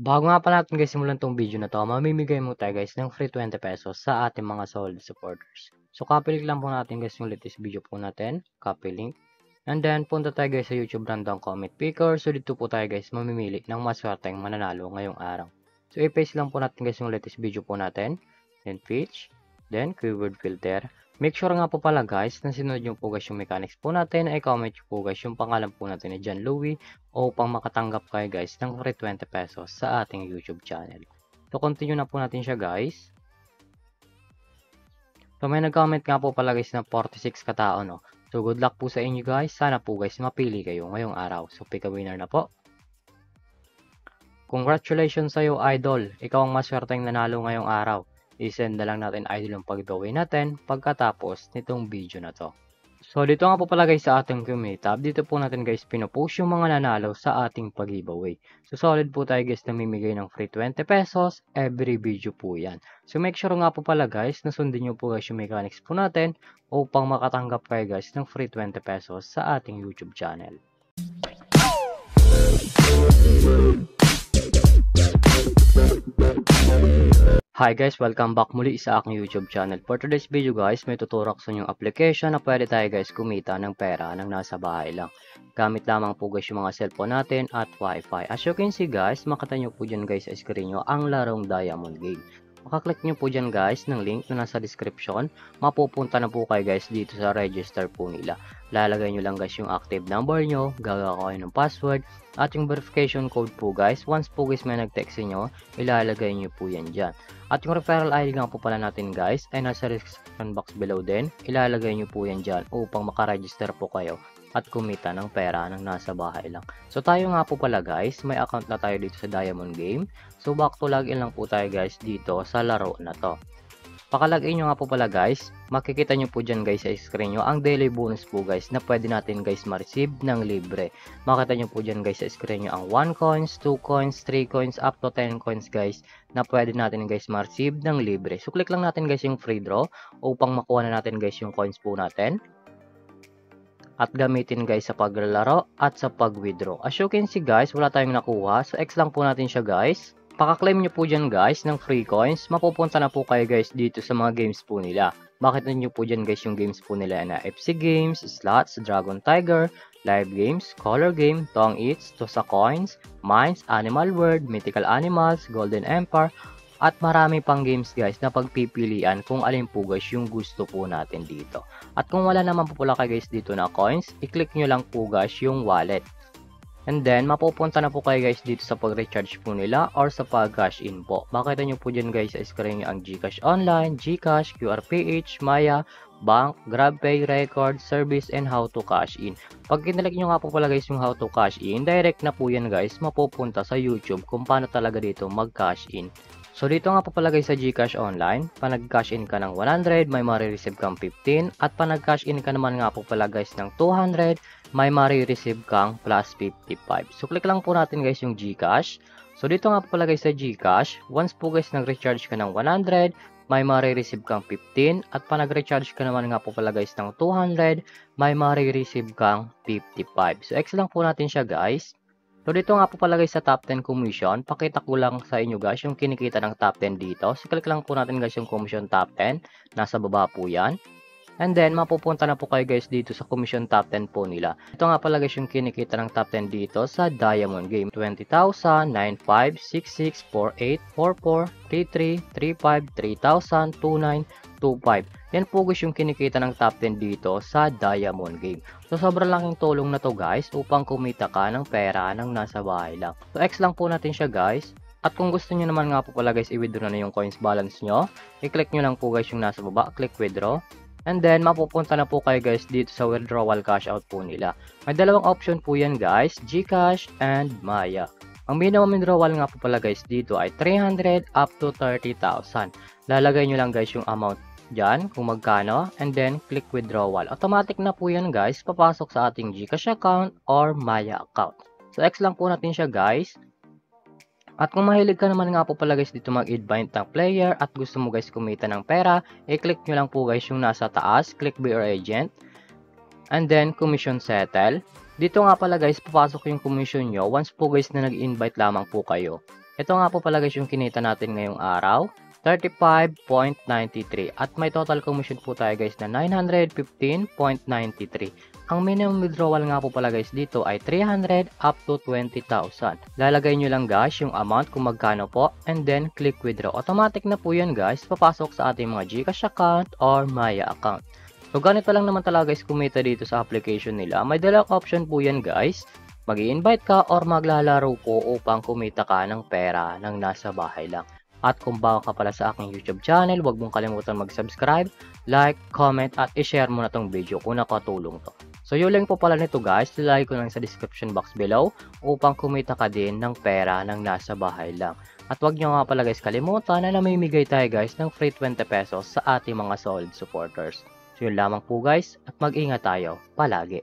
Bago nga pala natin guys simulan tong video na to, mamimigay mo tayo guys ng free 20 pesos sa ating mga solid supporters. So copy link lang po natin guys yung latest video po natin, copy link. And then punta tayo guys sa YouTube random comment picker. So dito po tayo guys mamimili ng maswerteng mananalo ngayong araw. So i-paste lang po natin guys yung latest video po natin, then pitch, then keyword filter. Make sure nga po pala guys na sinunod nyo po guys yung mechanics po natin, ay comment nyo po guys yung pangalan po natin ni John Louie upang makatanggap kayo guys ng free 20 pesos sa ating YouTube channel. So continue na po natin siya guys. So may nag-comment nga po pala guys na 46 katao no. So good luck po sa inyo guys. Sana po guys mapili kayo ngayong araw. So pick a winner na po. Congratulations sa iyo idol. Ikaw ang maswerteng nanalo ngayong araw. I-send na lang natin idol yung pag-giveaway natin pagkatapos nitong video na to. So dito nga po pala guys sa ating community tab, dito po natin guys pinopost yung mga nanalo sa ating pag-giveaway. So solid po tayo guys namimigay ng free 20 pesos every video po yan. So make sure nga po pala guys na sundin nyo po guys yung mechanics po natin upang makatanggap kayo guys ng free 20 pesos sa ating YouTube channel. Hi guys, welcome back muli sa aking YouTube channel. For today's video guys, may tuturok sa inyong application na pwede tayo guys kumita ng pera ng nasa bahay lang. Gamit lamang po guys yung mga cellphone natin at wifi. As you can see guys, makita nyo po dyan guys sa screen nyo ang larong Diamond Game. Makaklik nyo po dyan guys ng link na nasa description. Mapupunta na po kayo guys dito sa register po nila. Lalagay nyo lang guys yung active number nyo, gagawa kayo ng password, at yung verification code po guys. Once po guys may nag-text nyo, ilalagay nyo po yan dyan. At yung referral ID nga po pala natin guys ay nasa description box below din. Ilalagay nyo po yan dyan upang makaregister po kayo at kumita ng pera ng nasa bahay lang. So tayo nga po pala guys, may account na tayo dito sa Diamond Game. So back to login lang po tayo guys dito sa laro na to. Pakalagin nyo nga po pala guys, makikita nyo po dyan guys sa screen nyo ang daily bonus po guys na pwede natin guys ma-receive ng libre. Makita nyo po dyan guys sa screen nyo ang 1 coins, 2 coins, 3 coins, up to 10 coins guys na pwede natin guys ma-receive ng libre. So click lang natin guys yung free draw upang makuha na natin guys yung coins po natin. At gamitin guys sa paglalaro at sa pag-withdraw. As you can see guys, wala tayong nakuha. So X lang po natin siya guys. Paka-claim nyo po dyan guys ng free coins. Mapupunta na po kayo guys dito sa mga games po nila. Makita nyo po dyan guys yung games po nila na FC Games, Slots, Dragon Tiger, Live Games, Color Game, Tong Eats, Tosa Coins, Mines, Animal World, Mythical Animals, Golden Empire, at marami pang games guys na pagpipilian kung alin po guys yung gusto po natin dito. At kung wala naman po pala kayo guys dito na coins, i-click nyo lang po guys yung wallet. And then, mapupunta na po kayo guys dito sa pag-recharge po nila or sa pag-cash in po. Makita nyo po dyan guys sa screen nyo ang GCash Online, GCash, QRPH, Maya, Bank, GrabPay, Record, Service, and How to Cash In. Pag kinalik nyo nga po pala guys yung How to Cash In, direct na po yan guys mapupunta sa YouTube kung paano talaga dito mag-cash in. So dito nga po pala guys sa GCash Online, pa nag-cash in ka ng 100, may marireceive kang 15, at pa nag-cash in ka naman nga po pala guys ng 200, may marireceive kang plus 55. So click lang po natin guys yung GCash. So dito nga po pala guys sa GCash, once po guys nag-recharge ka ng 100, may marireceive kang 15, at pa nag-recharge ka naman nga po pala guys ng 200, may marireceive kang 55. So X lang po natin siya guys. So dito nga po pala guys sa top 10 commission, pakita ko lang sa inyo guys yung kinikita ng top 10 dito. So click lang po natin guys yung commission top 10, nasa baba po yan. And then mapupunta na po kayo guys dito sa commission top 10 po nila. Ito nga pala guys yung kinikita ng top 10 dito sa Diamond Game. 20,000, 95, 66, 48, 44, 33, 35, 3,000, 29, 25. Yan po guys yung kinikita ng top 10 dito sa Diamond Game. So sobrang laking tulong na to guys upang kumita ka ng pera ng nasa bahay lang. So X lang po natin siya guys. At kung gusto niyo naman nga po pala guys i-withdraw na yung coins balance nyo, i-click nyo lang po guys yung nasa baba, click withdraw. And then mapupunta na po kayo guys dito sa withdrawal cash out po nila. May dalawang option po yan guys, GCash and Maya. Ang minimum withdrawal nga po pala guys dito ay 300 up to 30,000. Lalagay nyo lang guys yung amount dyan kung magkano, and then click withdrawal. Automatic na po yan guys, papasok sa ating GCash account or Maya account. So X lang po natin siya guys. At kung mahilig ka naman nga po pala guys dito mag-invite ng player at gusto mo guys kumita ng pera, i-click nyo lang po guys yung nasa taas, click Be Our Agent, and then Commission Settle. Dito nga pala guys, papasok yung commission nyo once po guys na nag-invite lamang po kayo. Ito nga po pala guys yung kinita natin ngayong araw, 35.93 at may total commission po tayo guys na 915.93. Ang minimum withdrawal nga po pala guys dito ay 300 up to 20,000. Lalagay nyo lang guys yung amount kung magkano po and then click withdraw. Automatic na po yan guys, papasok sa ating mga GCash account or Maya account. So ganito lang naman talaga guys kumita dito sa application nila. May dalawang option po yan guys. Mag-i-invite ka or maglalaro po upang kumita ka ng pera ng nasa bahay lang. At kung bago ka pala sa aking YouTube channel, huwag mong kalimutan mag-subscribe, like, comment at i-share mo na tong video kung nakatulong to. So yung link po pala nito guys, ilalagay ko lang sa description box below upang kumita ka din ng pera ng nasa bahay lang. At huwag nyo nga pala guys kalimutan na namimigay tayo guys ng free 20 pesos sa ating mga solid supporters. So yun lamang po guys at mag-ingat tayo palagi.